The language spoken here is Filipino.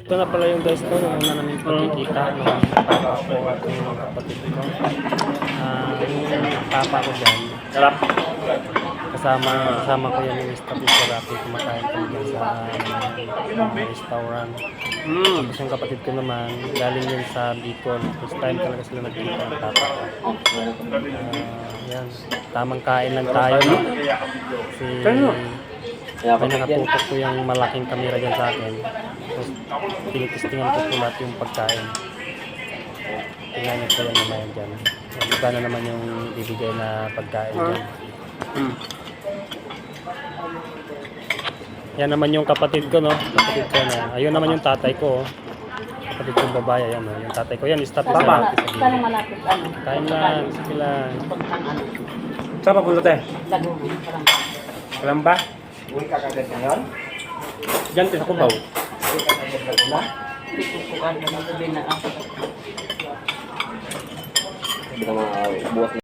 Ito na pala yung guys ko, yung una namin pagkikita ng papa ko at yung kapatid ko. Yung papa ko dyan, Sarap. kasama ko yan yung staff yung Serapi, kumakain kami dyan sa restaurant. Tapos yung kapatid ko naman, galing yun sa Bicol. First time talaga sila nagkita ng papa ko. Yan, tamang kain lang tayo, no? Kasi may nakatutok ko yung malaking kamera dyan sa akin. Tapos tinitestingan ko po lahat yung pagkain. Tingnan nyo po yan naman dyan. Iba na naman yung ibigay na pagkain dyan. Yan naman yung kapatid ko, no? Kapatid ko na. Ayun naman yung tatay ko, oh. Kapatid kong babae, yan, no? Yung tatay ko. Yan, stop sa Serapi sa Saan gilid. malapit ano? Kain lang, sige lang. Saan papunta tayo? Lagubin, parang Kalamba? Uwi ka kagad ngayon? Diyan tayo sa Cubao. Uwi ka kagad Laguna? pitutukan na sabihin na ako. Hindi ka mga buwas